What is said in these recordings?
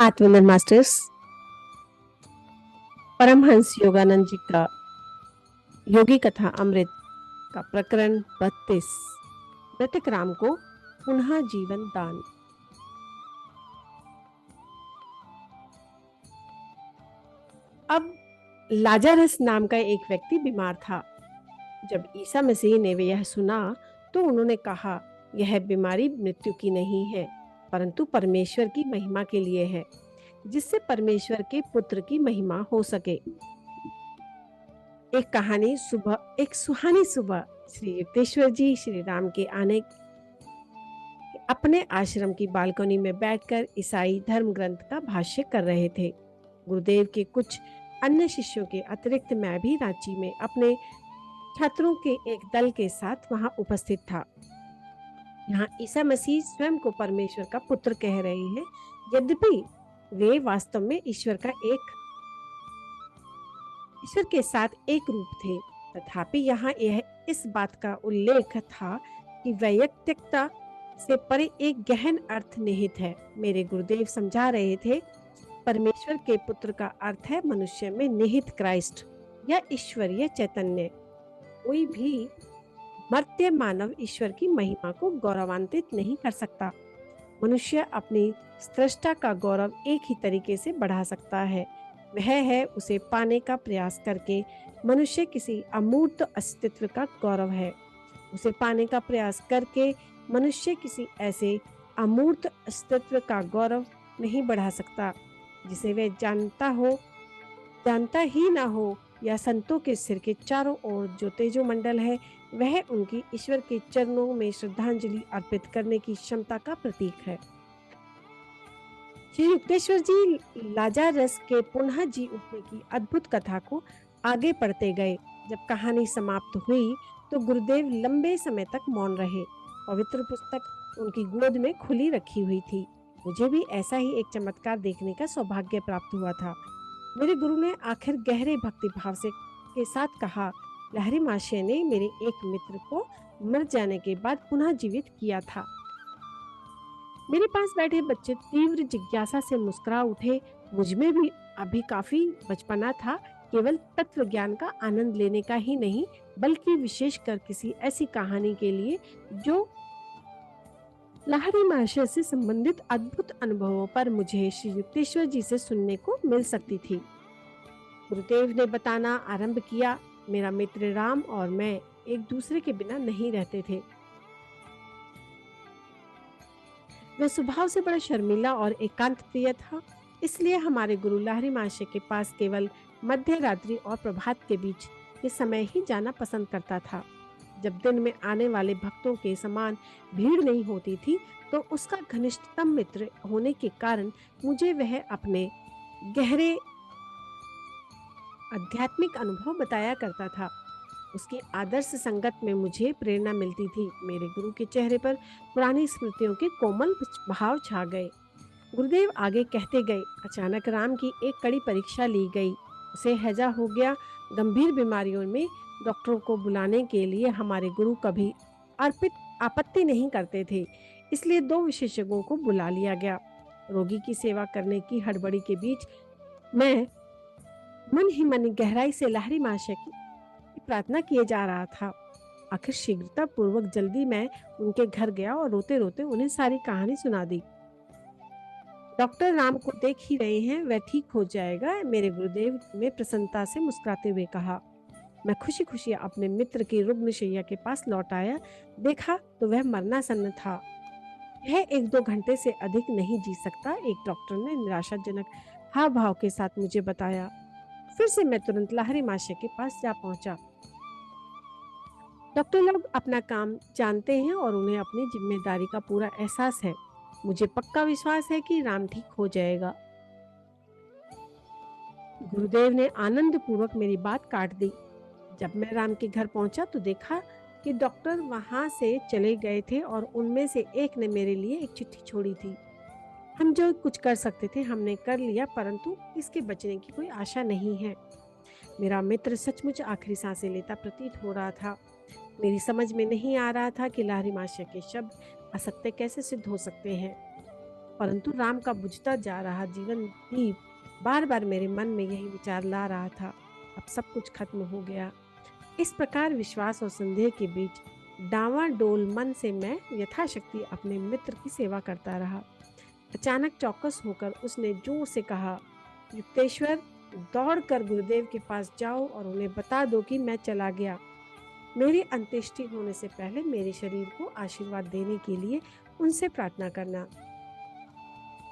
आत्मनिर्भर मास्टर्स परमहंस योगानंद जी का योगी कथा अमृत का प्रकरण 32 मृतक राम को पुनः जीवन दान। अब लाजारस नाम का एक व्यक्ति बीमार था। जब ईसा मसीह ने यह सुना तो उन्होंने कहा, यह बीमारी मृत्यु की नहीं है परंतु परमेश्वर की महिमा के लिए है, जिससे परमेश्वर के पुत्र की महिमा हो सके। एक सुहानी सुबह श्री युक्तेश्वर जी श्री राम के आने अपने आश्रम की बालकनी में बैठकर ईसाई धर्म ग्रंथ का भाष्य कर रहे थे। गुरुदेव के कुछ अन्य शिष्यों के अतिरिक्त मैं भी रांची में अपने छात्रों के एक दल के साथ वहां उपस्थित था। यहाँ ईसा मसीह स्वयं को परमेश्वर का पुत्र कह रहे हैं, यद्यपि वे वास्तव में ईश्वर के साथ एक रूप थे। तथापि यहाँ यह इस बात का उल्लेख था कि वैयक्तिकता से परे एक गहन अर्थ निहित है। मेरे गुरुदेव समझा रहे थे, परमेश्वर के पुत्र का अर्थ है मनुष्य में निहित क्राइस्ट या ईश्वरीय चैतन्य। कोई भी मर्त्य मानव ईश्वर की महिमा को गौरवान्वित नहीं कर सकता। मनुष्य अपनी सृष्टा का गौरव एक ही तरीके से बढ़ा सकता है, वह है उसे पाने का प्रयास करके। मनुष्य किसी अमूर्त अस्तित्व का गौरव है। उसे पाने का प्रयास करके मनुष्य किसी ऐसे अमूर्त अस्तित्व का गौरव नहीं बढ़ा सकता जिसे वह जानता ही ना हो, या संतों के सिर के चारों ओर जो तेजोमंडल है वह उनकी ईश्वर के चरणों में श्रद्धांजलि अर्पित करने की क्षमता का प्रतीक है। श्री युक्तेश्वर जी लाजारस के पुनः जी उठने की अद्भुत कथा को आगे पढ़ते गए। जब कहानी समाप्त हुई तो गुरुदेव लंबे समय तक मौन रहे। पवित्र पुस्तक उनकी गोद में खुली रखी हुई थी। मुझे भी ऐसा ही एक चमत्कार देखने का सौभाग्य प्राप्त हुआ था। मेरे गुरु ने आखिर गहरे भक्ति भाव के साथ कहा, लहरी महाशय ने मेरे एक मित्र को मर जाने के बाद पुनः जीवित किया था। मेरे पास बैठे बच्चे तीव्र जिज्ञासा से मुस्कुरा उठे। मुझमें भी अभी काफी बचपना था। केवल तत्व ज्ञान का आनंद लेने का ही नहीं, बल्कि विशेषकर किसी ऐसी कहानी के लिए जो लहरी महाशय से संबंधित अद्भुत अनुभवों पर मुझे श्री युक्तेश्वर जी से सुनने को मिल सकती थी। गुरुदेव ने बताना आरंभ किया, मेरा मित्र राम और मैं एक दूसरे के बिना नहीं रहते थे। वह स्वभाव से बड़ा शर्मीला और एकांत प्रिय था, इसलिए हमारे गुरु लहरी महाशय के पास केवल मध्य रात्रि और प्रभात के बीच के समय ही जाना पसंद करता था। जब दिन में आने वाले भक्तों के समान भीड़ नहीं होती थी तो उसका घनिष्ठतम मित्र होने के कारण मुझे वह अपने गहरे आध्यात्मिक अनुभव बताया करता था। उसकी आदर्श संगत में मुझे प्रेरणा मिलती थी। मेरे गुरु के चेहरे पर पुरानी स्मृतियों के कोमल भाव छा गए। गुरुदेव आगे कहते गए, अचानक राम की एक कड़ी परीक्षा ली गई। उसे हैजा हो गया। गंभीर बीमारियों में डॉक्टरों को बुलाने के लिए हमारे गुरु कभी आपत्ति नहीं करते थे, इसलिए 2 विशेषज्ञों को बुला लिया गया। रोगी की सेवा करने की हड़बड़ी के बीच मैं मन ही मन गहराई से लहरी महाशय की प्रार्थना किए जा रहा था। आखिर शीघ्रता पूर्वक जल्दी मैं उनके घर गया और रोते रोते उन्हें सारी कहानी सुना दी। डॉक्टर राम को देख ही रहे हैं, वह ठीक हो जाएगा, मेरे गुरुदेव ने प्रसन्नता से मुस्कुराते हुए कहा। मैं खुशी खुशी अपने मित्र की रुग्ण शैया के पास लौट आया। देखा तो वह मरनासन्न था। यह 1-2 घंटे से अधिक नहीं जी सकता, एक डॉक्टर ने निराशाजनक हाव भाव के साथ मुझे बताया। फिर से मैं तुरंत लहरी महाशय के पास जा पहुंचा। डॉक्टर लोग अपना काम जानते हैं और उन्हें अपनी जिम्मेदारी का पूरा एहसास है। मुझे पक्का विश्वास है कि राम ठीक हो जाएगा। गुरुदेव ने आनंद पूर्वक मेरी बात काट दी। जब मैं राम के घर पहुंचा तो देखा कि डॉक्टर वहां से चले गए थे और उनमें से एक ने मेरे लिए एक चिट्ठी छोड़ी थी। हम जो कुछ कर सकते थे हमने कर लिया, परंतु इसके बचने की कोई आशा नहीं है। मेरा मित्र सचमुच आखिरी सांसें लेता प्रतीत हो रहा था। मेरी समझ में नहीं आ रहा था कि लहरी महाशय के शब्द असत्य कैसे सिद्ध हो सकते हैं। परंतु राम का बुझता जा रहा जीवन दीप बार बार मेरे मन में यही विचार ला रहा था, अब सब कुछ खत्म हो गया। इस प्रकार विश्वास और संदेह के बीच डांवाडोल मन से मैं यथाशक्ति अपने मित्र की सेवा करता रहा। अचानक चौकस होकर उसने जोर से कहा, युक्तेश्वर, दौड़कर गुरुदेव के पास जाओ और उन्हें बता दो कि मैं चला गया। मेरी अंत्येष्टि होने से पहले मेरे शरीर को आशीर्वाद देने के लिए उनसे प्रार्थना करना।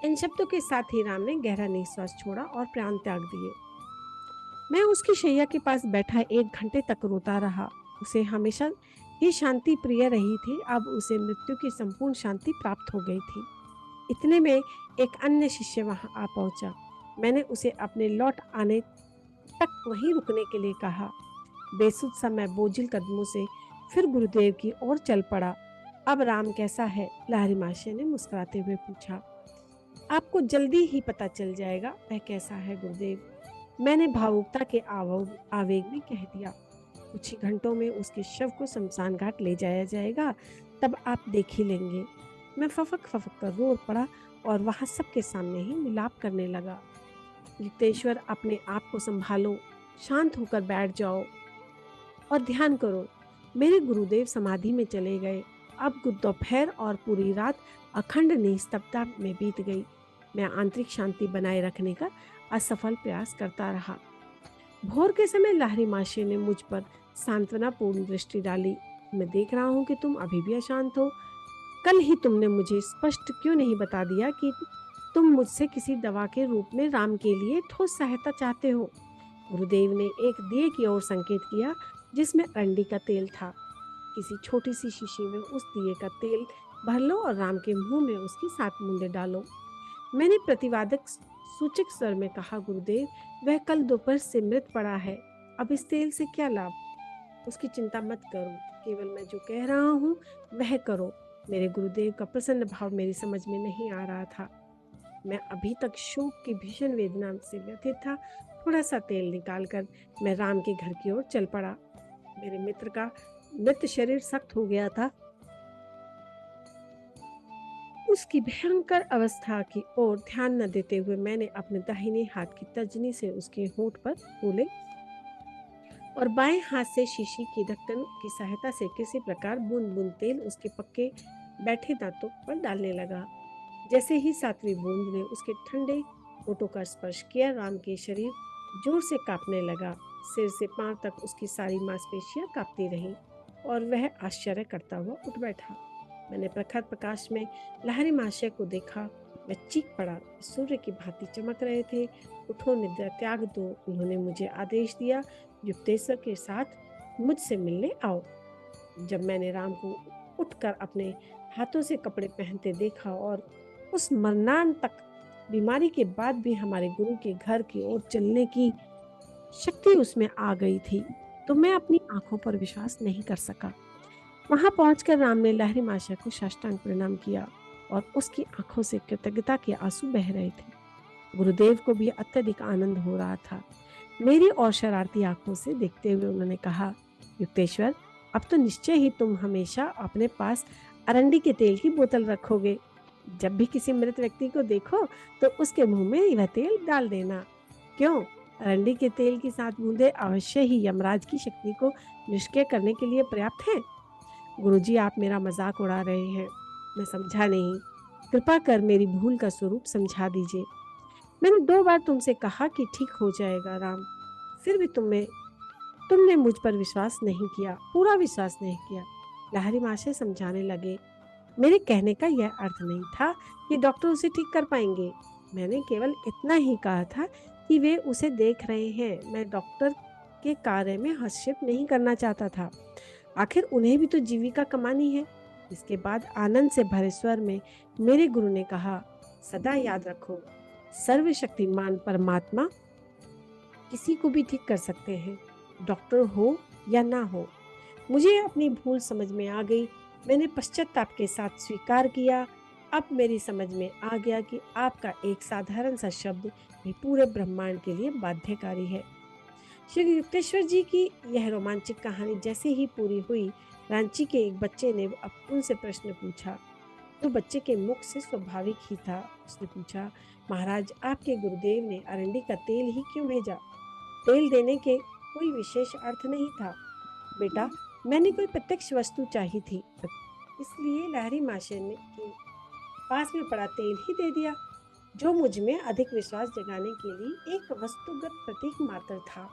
इन शब्दों के साथ ही राम ने गहरा निश्वास छोड़ा और प्राण त्याग दिए। मैं उसकी शैया के पास बैठा 1 घंटे तक रोता रहा। उसे हमेशा ही शांति प्रिय रही थी, अब उसे मृत्यु की संपूर्ण शांति प्राप्त हो गई थी। इतने में एक अन्य शिष्य वहां आ पहुंचा। मैंने उसे अपने लौट आने तक वहीं रुकने के लिए कहा। बेसुध सा मैं बोझिल कदमों से फिर गुरुदेव की ओर चल पड़ा। अब राम कैसा है? लहरी मासी ने मुस्कुराते हुए पूछा। आपको जल्दी ही पता चल जाएगा वह कैसा है गुरुदेव, मैंने भावुकता के आवेग में कह दिया। कुछ ही घंटों में उसके शव को शमशान घाट ले जाया जाएगा, तब आप देख ही लेंगे। मैं फफक फफक कर रो पड़ा और वहां सबके सामने ही विलाप करने लगा। युक्तेश्वर, अपने आप को संभालो, शांत होकर बैठ जाओ और ध्यान करो। मेरे गुरुदेव समाधि में चले गए। अब दोपहर और पूरी रात अखंड निस्तब्धता में बीत गई। मैं आंतरिक शांति बनाए रखने का असफल प्रयास करता रहा। भोर के समय लहरी मासी ने मुझ पर सांत्वनापूर्ण दृष्टि डाली। मैं देख रहा हूँ कि तुम अभी भी अशांत हो। कल ही तुमने मुझे स्पष्ट क्यों नहीं बता दिया कि तुम मुझसे किसी दवा के रूप में राम के लिए ठोस सहायता चाहते हो? गुरुदेव ने एक दिए की ओर संकेत किया जिसमें अरंडी का तेल था। किसी छोटी सी शीशी में उस दिए का तेल भर लो और राम के मुंह में उसकी 7 बूंदे डालो। मैंने प्रतिवादक सूचक स्वर में कहा, गुरुदेव, वह कल दोपहर से मृत पड़ा है, अब इस तेल से क्या लाभ? उसकी चिंता मत करो, केवल मैं जो कह रहा हूँ वह करो। मेरे गुरुदेव का प्रसन्न भाव मेरी समझ में नहीं आ रहा था। मैं अभी तक शोक की भीषण वेदना से व्यथित था। थोड़ा सा तेल निकालकर मैं राम के घर की ओर चल पड़ा। मेरे मित्र का मृत शरीर सख्त हो गया था। उसकी भयंकर अवस्था की ओर ध्यान न देते हुए मैंने अपने दाहिने हाथ की तर्जनी से उसके होंठ पर फूले और बाएं हाथ से शीशी की ढक्कन की सहायता से किसी प्रकार बूंद बूंद तेल उसके पक्के बैठे दांतों पर डालने लगा। जैसे ही 7वीं बूंद ने उसके ठंडे होठों का स्पर्श किया, राम के शरीर जोर से कांपने लगा। सिर से पांव तक उसकी सारी मांसपेशियां कांपती रहीं और वह आश्चर्य करता हुआ उठ बैठा। मैंने प्रखर प्रकाश में लहरी महाशय को देखा। मैं चीख पड़ा। सूर्य की भांति चमक रहे थे। उठो, निद्रा त्याग दो। उन्होंने मुझे आदेश दिया, युक्तेश्वर के साथ मुझसे मिलने आओ। जब मैंने राम को उठकर अपने हाथों से कपड़े पहनते देखा और उस मरणांतक बीमारी के बाद भी हमारे गुरु के घर की ओर चलने की शक्ति उसमें आ गई थी, तो मैं अपनी आंखों पर विश्वास नहीं कर सका। वहां पहुंचकर राम ने लहरी माशा को साष्टांग प्रणाम किया और उसकी आंखों से कृतज्ञता के आंसू बह रहे थे। गुरुदेव को भी अत्यधिक आनंद हो रहा था। मेरी और शरारती आंखों से देखते हुए उन्होंने कहा, युक्तेश्वर, अब तो निश्चय ही तुम हमेशा अपने पास अरंडी के तेल की बोतल रखोगे। जब भी किसी मृत व्यक्ति को देखो तो उसके मुंह में यह तेल डाल देना। क्यों? अरंडी के तेल की 7 बूंदे अवश्य ही यमराज की शक्ति को निष्क्रिय करने के लिए पर्याप्त है। गुरुजी, आप मेरा मजाक उड़ा रहे हैं। मैं समझा नहीं। कृपा कर मेरी भूल का स्वरूप समझा दीजिए। मैंने 2 बार तुमसे कहा कि ठीक हो जाएगा राम, फिर भी तुमने मुझ पर विश्वास नहीं किया, पूरा विश्वास नहीं किया। लहरी माशय समझाने लगे, मेरे कहने का यह अर्थ नहीं था कि डॉक्टर उसे ठीक कर पाएंगे। मैंने केवल इतना ही कहा था कि वे उसे देख रहे हैं। मैं डॉक्टर के कार्य में हस्तक्षेप नहीं करना चाहता था। आखिर उन्हें भी तो जीविका कमानी है। इसके बाद आनंद से भरे स्वर में मेरे गुरु ने कहा, सदा याद रखो, सर्वशक्तिमान परमात्मा किसी को भी ठीक कर सकते हैं, डॉक्टर हो या ना हो। मुझे अपनी भूल समझ में आ गई। मैंने पश्चाताप के साथ स्वीकार किया। अब मेरी समझ में आ गया कि आपका एक साधारण सा शब्द भी पूरे ब्रह्मांड के लिए बाध्यकारी है। श्री युक्तेश्वर जी की यह रोमांचक कहानी जैसे ही पूरी हुई, रांची के एक बच्चे ने अब उनसे प्रश्न पूछा, जो बच्चे के मुख से स्वाभाविक ही था। उसने पूछा, महाराज, आपके गुरुदेव ने अरंडी का तेल ही क्यों भेजा? तेल देने के कोई विशेष अर्थ नहीं था बेटा, मैंने कोई प्रत्यक्ष वस्तु चाही थी, इसलिए लहरी माशे ने के पास में पड़ा तेल ही दे दिया, जो मुझ में अधिक विश्वास जगाने के लिए एक वस्तुगत प्रतीक मात्र था।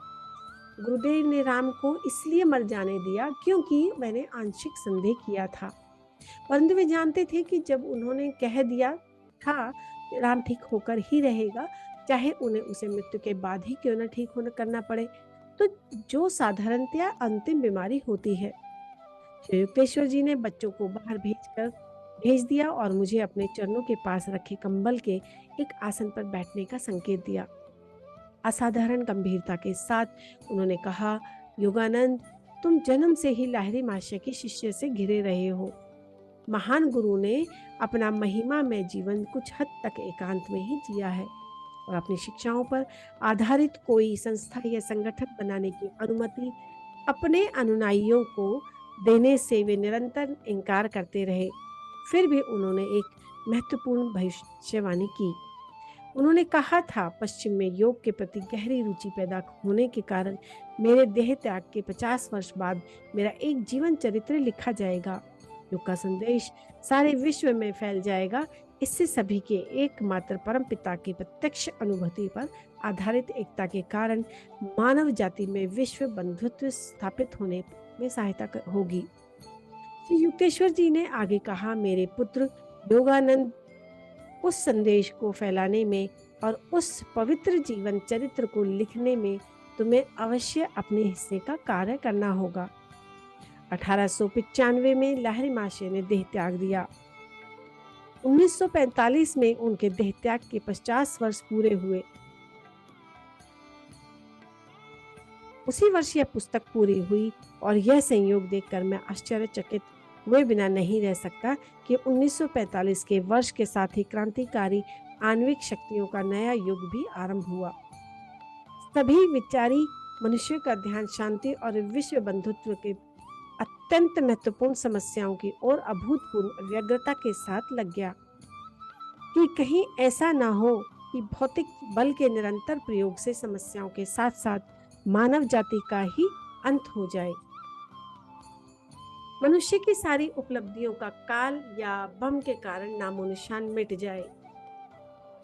गुरुदेव ने राम को इसलिए मर जाने दिया क्योंकि मैंने आंशिक संदेह किया था, परंतु वे जानते थे कि जब उन्होंने कह दिया था राम ठीक होकर ही रहेगा, चाहे उन्हें उसे मृत्यु के बाद ही क्यों न ठीक होना करना पड़े, तो जो साधारणतया अंतिम बीमारी होती है। श्री युक्तेश्वर जी ने बच्चों को बाहर भेज दिया और मुझे अपने चरणों के पास रखे कंबल के एक आसन पर बैठने का संकेत दिया। असाधारण गंभीरता के साथ उन्होंने कहा, योगानंद, तुम जन्म से ही लाहिरी मास्टर के शिष्य से घिरे रहे हो। महान गुरु ने अपना महिमा में जीवन कुछ हद तक एकांत में ही जिया है और अपनी शिक्षाओं पर आधारित कोई संस्था या संगठन बनाने की अनुमति अपने अनुयायियों को देने से वे निरंतर इनकार करते रहे। फिर भी उन्होंने एक महत्वपूर्ण भविष्यवाणी की। उन्होंने कहा था, पश्चिम में योग के प्रति गहरी रुचि पैदा होने के कारण मेरे देह त्याग के 50 वर्ष बाद मेरा एक जीवन चरित्र लिखा जाएगा। योग का संदेश सारे विश्व में फैल जाएगा। इससे सभी के एकमात्र परम पिता की प्रत्यक्ष अनुभूति पर आधारित एकता के कारण मानव जाति में विश्व बंधुत्व स्थापित होने में सहायता होगी। श्री युक्तेश्वर जी ने आगे कहा, मेरे पुत्र योगानंद, उस संदेश को फैलाने में और उस पवित्र जीवन चरित्र को लिखने में तुम्हें अवश्य अपने हिस्से का कार्य करना होगा। 1895 में लाहिरी माशे ने देह त्याग दिया। 1945 में उनके देह त्याग के 50 वर्ष पूरे हुए। उसी वर्ष यह पुस्तक पूरी हुई और यह संयोग देखकर मैं आश्चर्यचकित हुए बिना नहीं रह सकता कि 1945 के वर्ष के साथ ही क्रांतिकारी आणविक शक्तियों का नया युग भी आरंभ हुआ। सभी विचारी मनुष्य का ध्यान शांति और विश्व बंधुत्व के अत्यंत महत्वपूर्ण समस्याओं की ओर अभूतपूर्व व्यग्रता के साथ लग गया कि कहीं ऐसा ना हो कि भौतिक बल के निरंतर प्रयोग से समस्याओं के साथ साथ मानव जाति का ही अंत हो जाए। मनुष्य की सारी उपलब्धियों का काल या बम के कारण नामो निशान मिट जाए,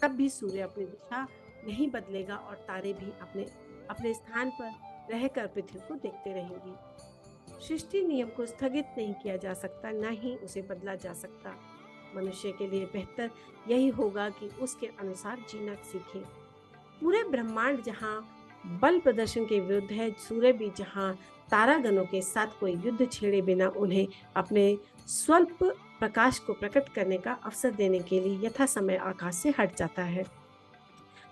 तब भी सूर्य अपनी दिशा नहीं बदलेगा और तारे भी अपने अपने स्थान पर रहकर पृथ्वी को देखते रहेंगी। सृष्टि नियम को स्थगित नहीं किया जा सकता, न ही उसे बदला जा सकता। मनुष्य के लिए बेहतर यही होगा कि उसके अनुसार जीना सीखे। पूरे ब्रह्मांड जहाँ बल प्रदर्शन के विरुद्ध है, सूर्य भी जहाँ तारागणों के साथ कोई युद्ध छेड़े बिना उन्हें अपने स्वल्प प्रकाश को प्रकट करने का अवसर देने के लिए यथा समय आकाश से हट जाता है,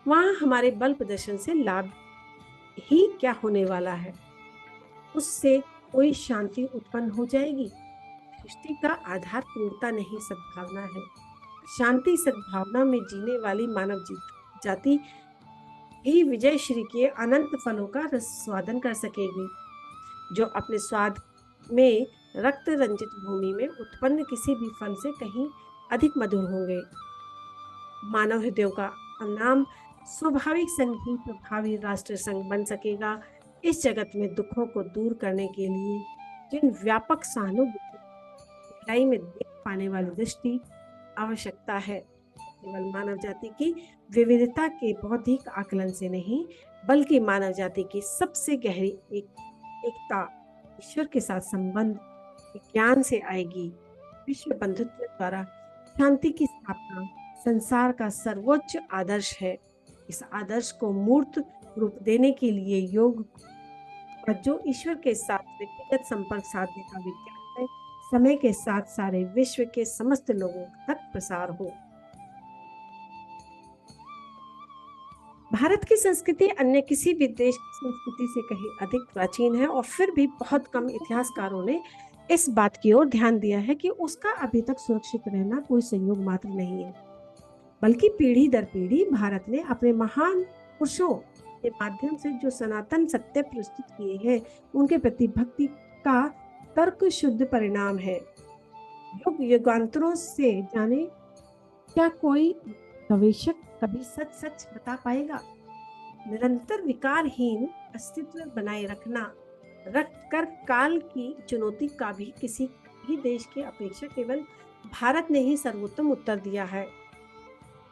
वहाँ हमारे बल प्रदर्शन से लाभ ही क्या होने वाला है? उससे कोई शांति उत्पन्न हो जाएगी। सृष्टि का आधार क्रूरता नहीं, सद्भावना है। शांति सद्भावना में जीने वाली मानव जाति ही विजय श्री के अनंत फलों का स्वादन कर सकेगी, जो अपने स्वाद में रक्त रंजित भूमि में उत्पन्न किसी भी फल से कहीं अधिक मधुर होंगे। मानव हृदयों का नाम स्वाभाविक संघ ही प्रभावी राष्ट्र संघ बन सकेगा। इस जगत में दुखों को दूर करने के लिए जिन व्यापक सहानुभूति में देख पाने वाली दृष्टि आवश्यकता है, केवल मानव जाति की विविधता के बौद्धिक आकलन से नहीं, बल्कि मानव जाति की सबसे गहरी एकता ईश्वर के साथ संबंध ज्ञान से आएगी। विश्व बंधुत्व द्वारा शांति की स्थापना संसार का सर्वोच्च आदर्श है। इस आदर्श को मूर्त रूप देने के लिए योग, जो ईश्वर के साथ व्यक्तिगत संपर्क साधने का विज्ञान है, समय के साथ सारे विश्व के समस्त लोगों तक प्रसार हो। भारत की संस्कृति अन्य किसी भी देश की संस्कृति से कहीं अधिक प्राचीन है और फिर भी बहुत कम इतिहासकारों ने इस बात की ओर ध्यान दिया है कि उसका अभी तक सुरक्षित रहना कोई संयोग मात्र नहीं है, बल्कि पीढ़ी दर पीढ़ी भारत ने अपने महान पुरुषों के माध्यम से जो सनातन सत्य प्रस्तुत किए हैं, उनके प्रति भक्ति का तर्क शुद्ध परिणाम है। युग युगांतरों से जाने, क्या कोई गवेषक कभी सच सच बता पाएगा? निरंतर विकारहीन अस्तित्व बनाए रख कर काल की चुनौती का भी किसी भी देश की अपेक्षा केवल भारत ने ही सर्वोत्तम उत्तर दिया है।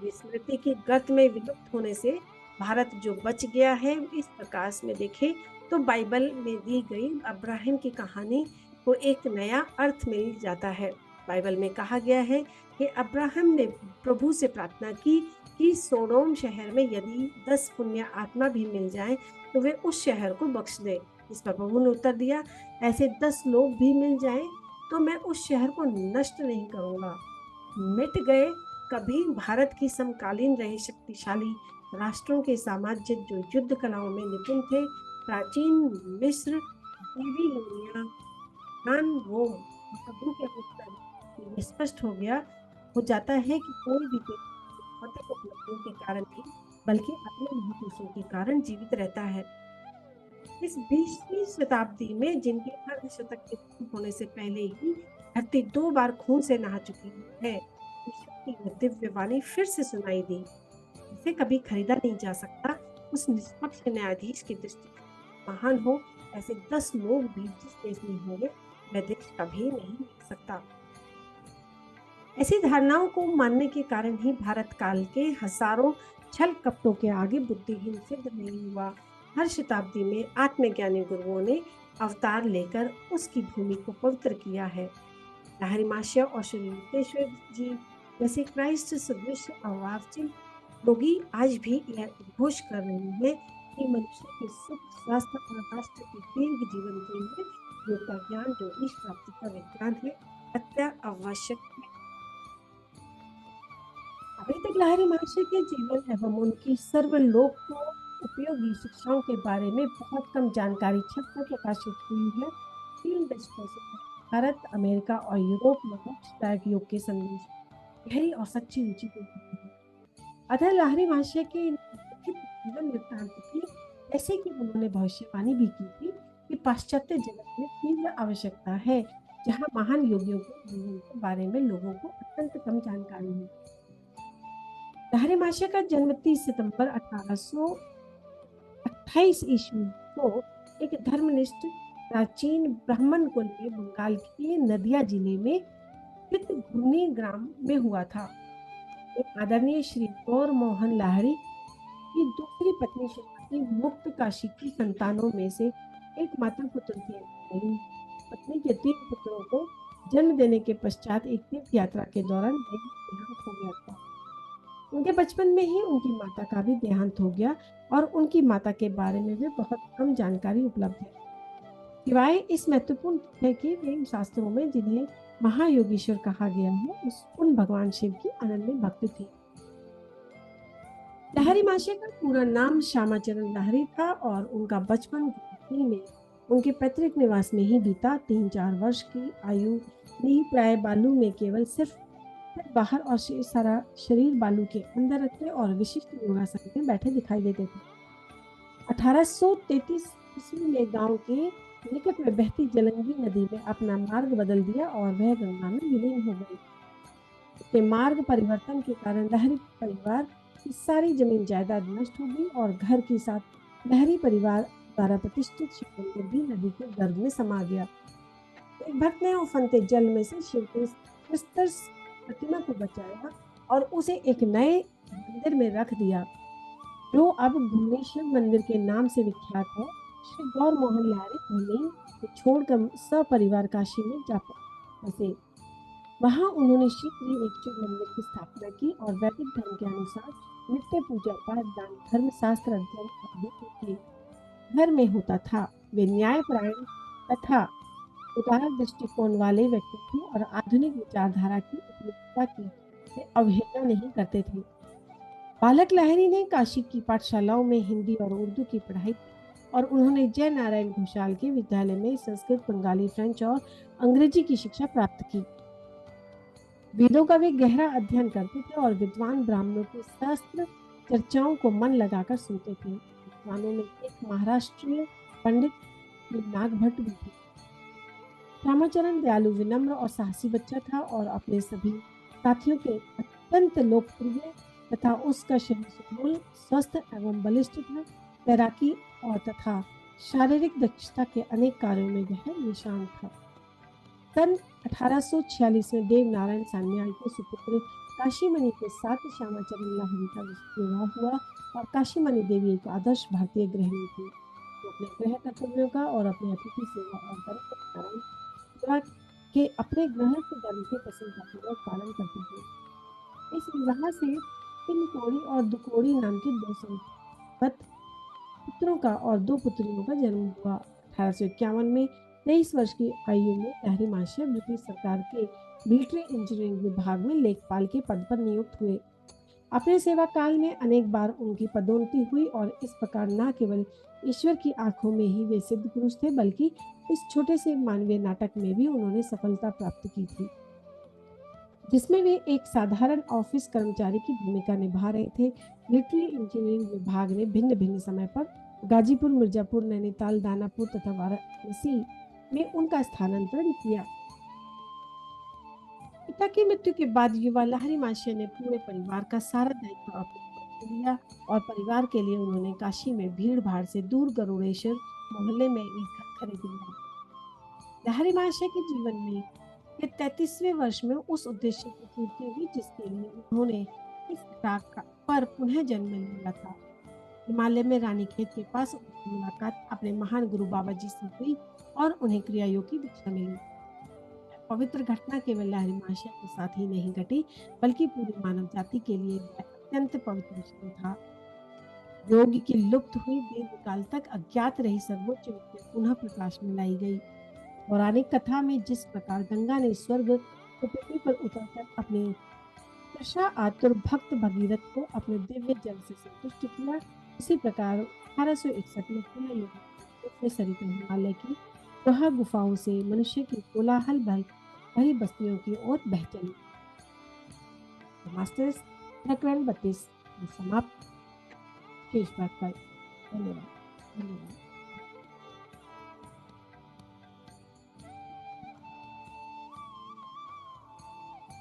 विस्मृति के गर्त में विलुप्त होने से भारत जो बच गया है, इस प्रकाश में देखे तो बाइबल में दी गई अब्राहम की कहानी को एक नया अर्थ मिल जाता है। बाइबल में कहा गया है कि अब्राहम ने प्रभु से प्रार्थना की कि सोडोम शहर में यदि 10 पुण्य आत्मा भी मिल जाए तो वे उस शहर को बख्श दे। इस पर प्रभु ने उत्तर दिया, ऐसे 10 लोग भी मिल जाएं तो मैं उस शहर को नष्ट नहीं करूंगा। मिट गए कभी भारत की समकालीन रहे शक्तिशाली राष्ट्रों के साम्राज्य जो युद्ध कलाओं में निपुण थे। प्राचीन मिस्र, बेबीलोनिया, यूनान, रोम और प्रभु के उत्तर ये स्पष्ट हो जाता है कि कोई भी देश भौतिक उपलब्धियों के कारण नहीं बल्कि अपने महापुरुषों के कारण जीवित रहता है। इस 20वीं शताब्दी में जिनके अर्धशतक के पूर्ण होने से पहले ही धरती 2 बार खून से नहा चुकी है, ईश्वर की यह दिव्य वाणी फिर से सुनाई दी, इसे कभी खरीदा नहीं जा सकता। उस निष्पक्ष न्यायाधीश की दृष्टि महान हो, ऐसे 10 लोग भी जिस देश में होंगे वह देश कभी नहीं मिल सकता। ऐसी धारणाओं को मानने के कारण ही भारत काल के हजारों छल कपटों के आगे बुद्धिहीन सिद्ध नहीं हुआ। हर शताब्दी में आत्मज्ञानी गुरुओं ने अवतार लेकर उसकी भूमि को पवित्र किया है। लहरी माशय और श्री युक्तेश्वर जी जैसे क्राइस्ट सदृश अवावचित योगी आज भी यह उद्घोष कर रहे हैं कि मनुष्य के सुख, स्वास्थ्य और राष्ट्र के दीर्घ जीवन के लिए योग का ज्ञान जो ईश प्राप्ति का विज्ञान है अत्य आवश्यक है। अभी तक लहरी महर्षि के जीवन एवं उनकी सर्वलोक को उपयोगी शिक्षाओं के बारे में बहुत कम जानकारी छप कर प्रकाशित हुई है। 3 दशकों से भारत, अमेरिका और यूरोप में मोक्षदायक योग के संदेश गहरी और सच्ची रुचि को है। अतः लहरी महर्षि के लिखित जीवन वृत्तांत की, जैसे कि उन्होंने भविष्यवाणी भी की थी कि पाश्चात्य जगत में तीव्र आवश्यकता है जहाँ महान योगियों के जीवन के बारे में लोगों को अत्यंत कम जानकारी है। लहरी महर्षि का जन्म 30 सितंबर 1828 ईस्वी को एक धर्मनिष्ठ प्राचीन ब्राह्मण कुल में बंगाल के नदिया जिले में घुर्नी ग्राम में हुआ था। आदरणीय श्री गौर मोहन लाहिड़ी की दूसरी पत्नी श्रीमती मुक्त काशी की संतानों में से एक माता पुत्र थे। पत्नी के 3 पुत्रों को जन्म देने के पश्चात एक तीर्थ यात्रा के दौरान देहांत हो गया था। उनके बचपन में ही उनकी माता का भी देहांत हो गया और उनकी माता के बारे में भी बहुत कम जानकारी उपलब्ध है। सिवाय इस महत्वपूर्ण है कि वेद शास्त्रों में जिन्हें महायोगीश्वर कहा गया है उन भगवान शिव की अनन्य भक्त थी। लहरी महर्षि का पूरा नाम श्यामाचरण लाहिड़ी था और उनका बचपन गुवाहाटी में उनके पैतृक निवास में ही बीता। 3-4 वर्ष की आयु में ही प्राय बालू में केवल सिर्फ बाहर और सारा शरीर बालू के अंदर रखते और विशिष्ट योगासन में बैठे दिखाई देते थे। 1833 ईस्वी में गांव के निकट में बहती जलंगी नदी में अपना मार्ग बदल दिया और वह गंगा में विलीन हो गई। उसके मार्ग परिवर्तन के कारण लहरी परिवार की सारी जमीन जायदाद नष्ट हो गई और घर के साथ लहरी परिवार द्वारा प्रतिष्ठित शिव मंदिर भी नदी के गर्भ में समा गया। एक भक्त ने उफनते जल में से शिव के प्रस्तर प्रतिमा को बचाया और उसे एक नए मंदिर में रख दिया जो अब भुवनेश्वर मंदिर के नाम से विख्यात है। श्री गौर मोहन लाहिड़ी भूमि को छोड़कर सपरिवार काशी में जा बसे। वहां उन्होंने शीघ्र ही एक शिव मंदिर की स्थापना की और वैदिक धर्म के अनुसार नित्य पूजा पाठ दान धर्म शास्त्र अध्ययन आदि घर में होता था। वे न्यायपरायण तथा उदार दृष्टिकोण वाले व्यक्ति थे और आधुनिक विचारधारा की उपयोगिता की अवहेलना नहीं करते थे। बालक लाहिड़ी ने काशी की पाठशालाओं में हिंदी और उर्दू की पढ़ाई और उन्होंने जय नारायण घोषाल के विद्यालय में संस्कृत, बंगाली, फ्रेंच और अंग्रेजी की शिक्षा प्राप्त की। वेदों का वे गहरा अध्ययन करते थे और विद्वान ब्राह्मणों की शास्त्र चर्चाओं को मन लगाकर सुनते थे। विद्वानों में एक महाराष्ट्रीय पंडित नागभट्ट भी थे। श्यामाचरण दयालु, विनम्र और साहसी बच्चा था और अपने सभी साथियों के अत्यंत लोकप्रिय तथा उसका शरीर सुडौल, स्वस्थ एवं बलिष्ठ था। तैराकी और तथा शारीरिक दक्षता के अनेक कार्यों में यह निशान था। सन 1846 में देव नारायण सान्याल के सुपुत्र काशीमणि के साथ श्यामाचरण लाहिड़ी का विवाह हुआ और काशीमणि देवी एक आदर्श भारतीय गृहिणी थी। वो अपने गृह कर्तव्यों का और अपने अतिथि सेवा और दरिद्र नारायण सेवा के अपने गृहस्थ धर्म के प्रसन्नतापूर्वक पालन करते थे। इस विवाह से तीन कौड़ी और दुकोड़ी नाम के दो संपत्ति पुत्रों का और दो पुत्रियों का जन्म हुआ। 1851 में 23 वर्ष की आयु में लहरी महाशय ब्रिटिश सरकार के मिलिट्री इंजीनियरिंग विभाग में लेखपाल के पद पर नियुक्त हुए। अपने सेवा काल में अनेक बार उनकी पदोन्नति हुई और इस प्रकार न केवल ईश्वर की आंखों में ही वे सिद्ध पुरुष थे, बल्कि इस छोटे से मानवीय नाटक में भी उन्होंने सफलता प्राप्त की थी, जिसमें वे एक साधारण ऑफिस कर्मचारी की भूमिका निभा रहे थे। मिलिट्री इंजीनियरिंग विभाग ने भिन्न भिन्न समय पर गाजीपुर, मिर्जापुर, नैनीताल, दानापुर तथा वाराणसी में उनका स्थानांतरण किया। पिता की मृत्यु के बाद युवा लहरी महाशय ने पूरे परिवार का सारा दायित्व अपने ऊपर लिया और परिवार के लिए उन्होंने काशी में भीड़ भाड़ से दूर गरुड़ेश्वर मोहल्ले में एक घर खरीद लिया। लहरी महाशय के जीवन में के 33वें वर्ष में उस उद्देश्य की पूर्ति हुई जिसके लिए उन्होंने इस पर पुनः जन्म लिया था। हिमालय में रानीखेत के पास उनकी मुलाकात अपने महान गुरु बाबा जी से हुई और उन्हें क्रिया योग की दीक्षा मिली। पवित्र घटना केवल लहरी महाशय के साथ ही नहीं घटी, बल्कि पूरी मानव जाति के लिए अत्यंत पवित्र क्षण था। योग की लुप्त हुई दीर्घ काल तक अज्ञात रही सर्वोच्च विद्या पुनः प्रकाश में लाई गई। पौराणिक कथा में जिस प्रकार गंगा ने स्वर्ग से पृथ्वी पर उतरकर अपने तृषा आतुर भक्त भगीरथ को अपने दिव्य जल से संतुष्ट किया, उसी प्रकार 1861 में पुनः योग सरिता हिमालय की गुहाओं से मनुष्य की कोलाहल भरी बस्तियों की ओर बह चली। मास्टर्स प्रकरण 32 समाप्त। शेष बात कल। धन्यवाद।